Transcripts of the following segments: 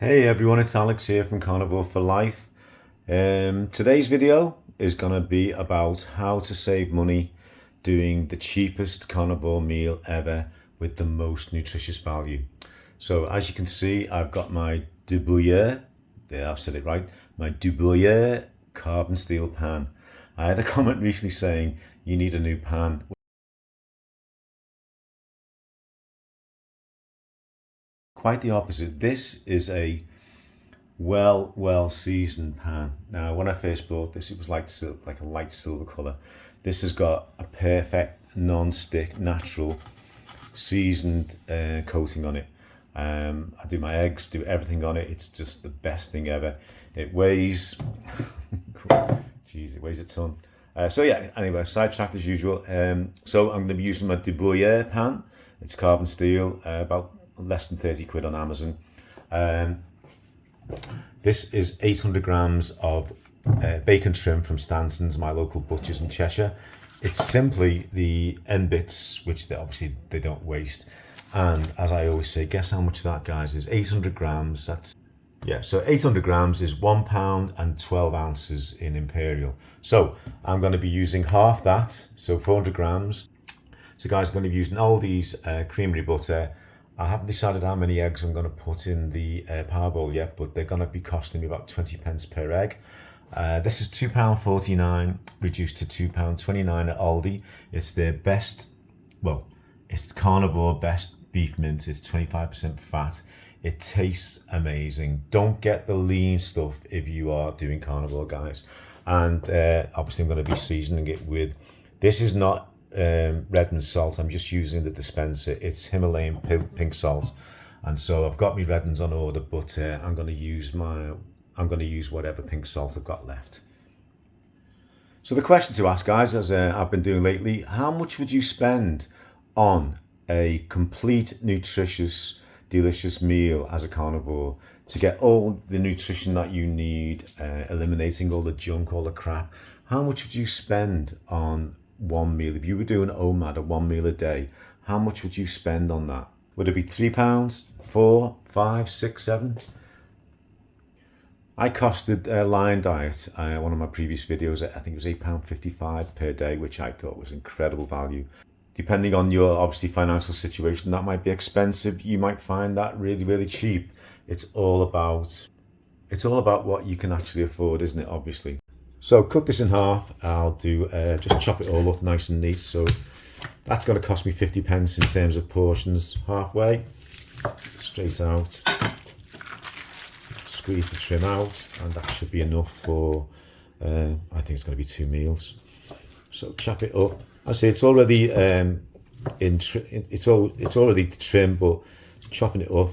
Hey everyone, it's Alex here from Carnivore for Life. Today's video is going to be about how to save money doing the cheapest carnivore meal ever with the most nutritious value. So as you can see, I've got my Dubuyer, there I've said it right, my Dubuyer carbon steel pan. I had a comment recently saying you need a new pan. Quite the opposite. This is a well seasoned pan. Now when I first bought this, it was like a light silver color. This has got a perfect non-stick natural seasoned coating on it. I do my eggs, do everything on it. It's just the best thing ever. It weighs geez, it weighs a ton. So yeah, anyway, sidetracked as usual. So I'm going to be using my Dubuyer pan. It's carbon steel, about less than 30 quid on Amazon. This is 800 grams of bacon trim from Stanson's, my local butchers in Cheshire. It's simply the end bits, which they don't waste. And as I always say, guess how much that, guys, is? 800 grams. So 800 grams is 1 pound and 12 ounces in imperial. So I'm going to be using half that, so 400 grams. So guys, I'm going to be using Aldi's creamery butter. I haven't decided how many eggs I'm going to put in the power bowl yet, but they're going to be costing me about 20 pence per egg. This is £2.49 reduced to £2.29 at Aldi. It's their best, well, it's Carnivore best beef mince. It's 25% fat. It tastes amazing. Don't get the lean stuff if you are doing carnivore, guys. And obviously I'm going to be seasoning it with, this is not Redmond salt. I'm just using the dispenser. It's Himalayan pink salt, and so I've got my Redmonds on order, but I'm going to use whatever pink salt I've got left. So the question to ask, guys, as I've been doing lately, how much would you spend on a complete, nutritious, delicious meal as a carnivore to get all the nutrition that you need, eliminating all the junk, all the crap? How much would you spend on one meal? If you were doing OMAD, a one meal a day, how much would you spend on that? Would it be £3, £4, £5, £6, £7? I costed Lion Diet, one of my previous videos, I think it was £8.55 per day, which I thought was incredible value. Depending on your obviously financial situation, that might be expensive. You might find that really cheap. It's all about what you can actually afford, isn't it? Obviously. So cut this in half. I'll do just chop it all up nice and neat. So that's going to cost me 50 pence in terms of portions, halfway, straight out. Squeeze the trim out, and that should be enough for, I think it's going to be 2 meals. So chop it up. I say it's already it's already trimmed, but chopping it up.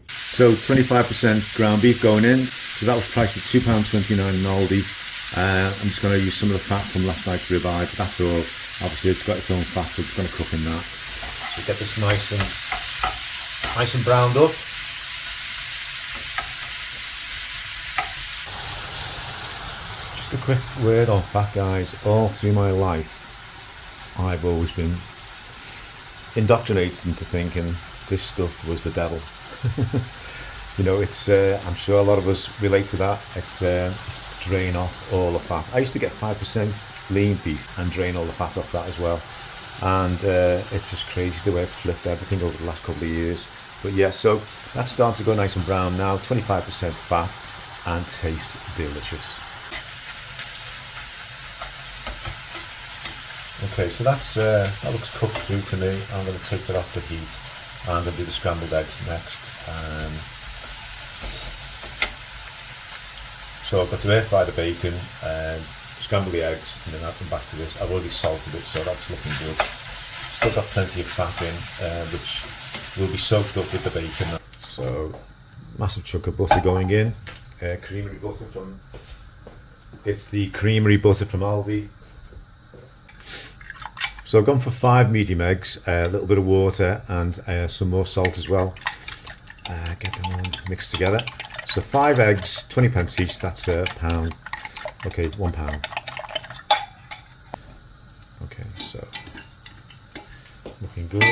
So 25% ground beef going in. So that was priced at £2.29 in Aldi. I'm just going to use some of the fat from last night's ribeye, but that's all. Obviously it's got its own fat, so it's going to cook in that. So get this nice and browned up. Just a quick word on fat, guys. All through my life, I've always been indoctrinated into thinking this stuff was the devil. You know, it's I'm sure a lot of us relate to that. It's drain off all the fat. I used to get 5% lean beef and drain all the fat off that as well. And it's just crazy the way it flipped everything over the last couple of years. But yeah, so that's starting to go nice and brown now. 25% fat and tastes delicious. Okay, so that looks cooked through to me. I'm going to take that off the heat, and I'm going to do the scrambled eggs next. So I've got to air fry the bacon, scramble the eggs, and then add them back to this. I've already salted it, so that's looking good. Still got plenty of fat in, which will be soaked up with the bacon. So massive chunk of butter going in. Creamery butter from, it's the creamery butter from Aldi. So I've gone for 5 medium eggs, a little bit of water, and some more salt as well. Get them all mixed together. So 5 eggs, 20 pence each, that's a pound. Okay, £1. Okay, so looking good.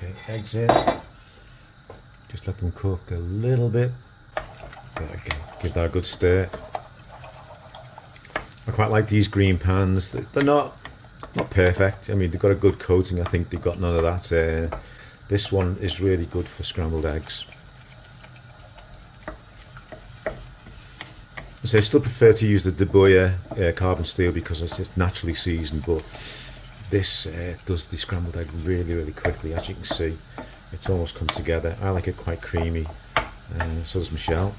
Okay, eggs in. Just let them cook a little bit. Again, give that a good stir. I quite like these green pans. They're not perfect. I mean, they've got a good coating. I think they've got none of that. This one is really good for scrambled eggs. So I still prefer to use the De Boyer carbon steel because it's just naturally seasoned, but this does the scrambled egg really, really quickly. As you can see, it's almost come together. I like it quite creamy, so does Michelle.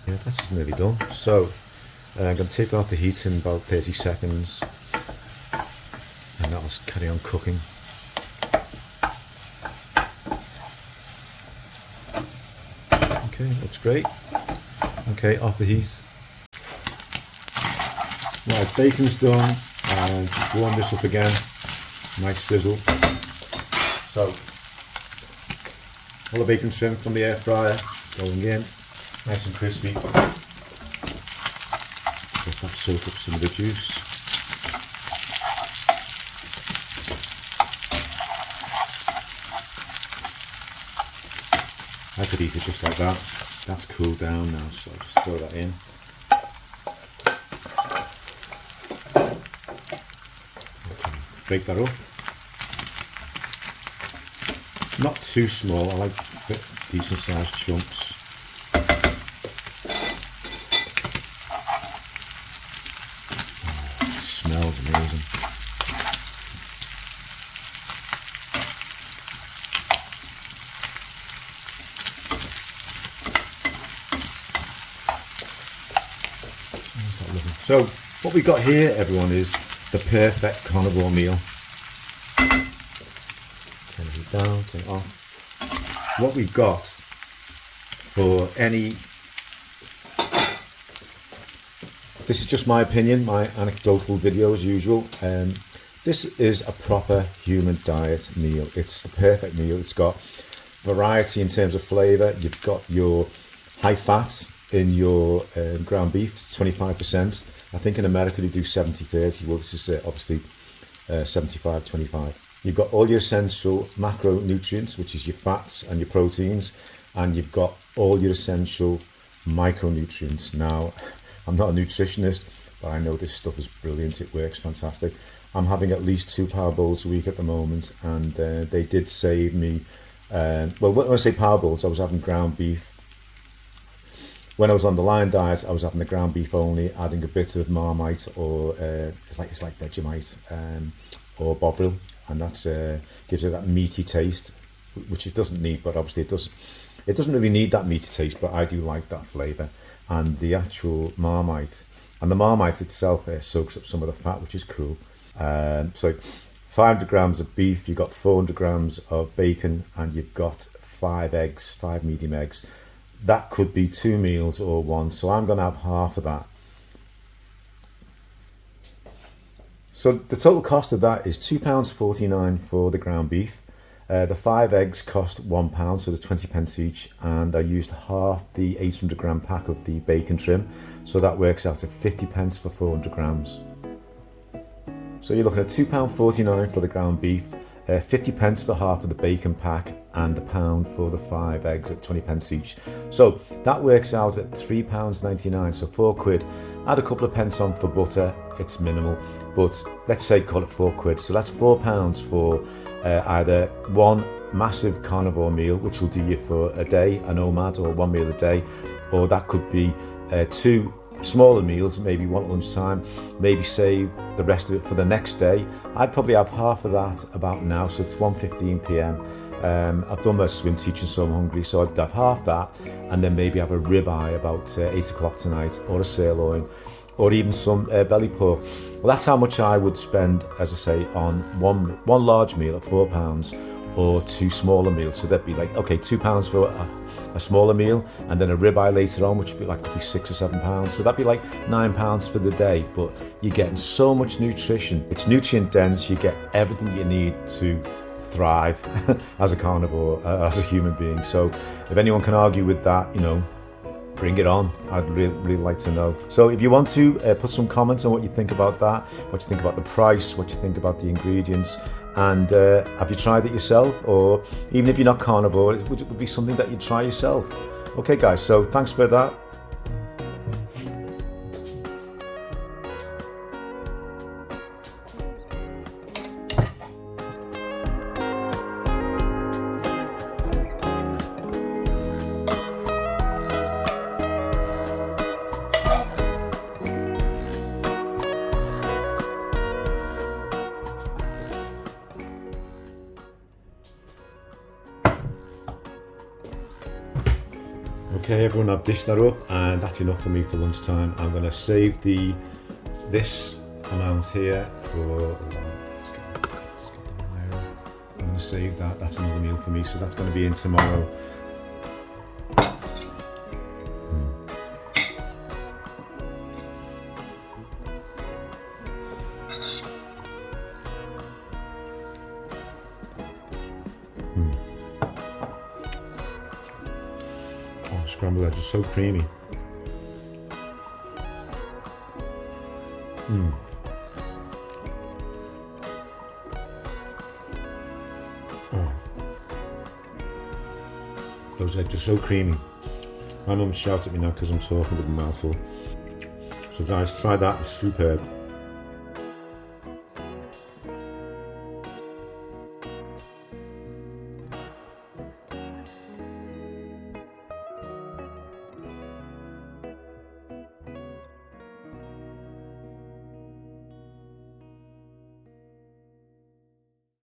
Yeah, that's nearly done. So I'm going to take off the heat in about 30 seconds, and that'll carry on cooking. Okay, looks great. Okay, off the heat. Right, bacon's done, and just warm this up again. Nice sizzle. So, all the bacon trim from the air fryer going in, nice and crispy. Let that soak up some of the juice. I could eat it just like that. That's cooled down now, so I'll just throw that in. Okay, break that up. Not too small, I like decent sized chunks. Oh, it smells amazing. So what we got here, everyone, is the perfect carnivore meal. Turn it down, turn it off. What we've got for any, this is just my opinion, my anecdotal video as usual. This is a proper human diet meal. It's the perfect meal. It's got variety in terms of flavour. You've got your high fat in your ground beef, 25%. I think in America they do 70-30. Well, this is obviously 75-25. You've got all your essential macronutrients, which is your fats and your proteins, and you've got all your essential micronutrients. Now, I'm not a nutritionist, but I know this stuff is brilliant. It works fantastic. I'm having at least 2 power bowls a week at the moment, and they did save me. Well, when I say power bowls, I was having ground beef. When I was on the Lion diet, I was having the ground beef only, adding a bit of Marmite or it's like Vegemite or Bovril, and that's gives it that meaty taste, which it doesn't need, but obviously it does. It doesn't really need that meaty taste, but I do like that flavour. And the actual Marmite, and the Marmite itself soaks up some of the fat, which is cool. So 500 grams of beef, you've got 400 grams of bacon, and you've got 5 eggs, 5 medium eggs. That could be 2 meals or 1, so I'm going to have half of that. So the total cost of that is £2.49 for the ground beef. The 5 eggs cost £1, so they're 20 pence each, and I used half the 800 gram pack of the bacon trim, so that works out at 50 pence for 400 grams. So you're looking at £2.49 for the ground beef, 50 pence for half of the bacon pack, and £1 for the 5 eggs at 20 pence each. So that works out at £3.99, so £4. Add a couple of pence on for butter, it's minimal, but let's say call it £4. So that's £4 for either one massive carnivore meal, which will do you for a day, a nomad, or 1 meal a day, or that could be 2 smaller meals, maybe one at lunchtime, maybe save the rest of it for the next day. I'd probably have half of that about now, so it's 1:15 p.m. I've done my swim teaching, so I'm hungry, so I'd have half that, and then maybe have a ribeye about 8 o'clock tonight, or a sirloin, or even some belly pork. Well, that's how much I would spend, as I say, on one large meal at £4, or 2 smaller meals. So that'd be like, okay, £2 for a smaller meal, and then a ribeye later on, which would be like could be £6 or £7. So that'd be like £9 for the day. But you're getting so much nutrition. It's nutrient dense. You get everything you need to thrive as a carnivore, as a human being. So if anyone can argue with that, bring it on. I'd really like to know. So if you want to put some comments on what you think about that, what you think about the price, what you think about the ingredients, And have you tried it yourself? Or even if you're not carnivore, it would be something that you'd try yourself. Okay guys, so thanks for that. Okay everyone, I've dished that up and that's enough for me for lunchtime. I'm going to save this amount here for, I'm going to save that, that's another meal for me, so that's going to be in tomorrow. Oh, scrambled eggs are so creamy. Oh. Those eggs are so creamy. My mum shouts at me now because I'm talking with a mouthful. So guys, try that, it's superb.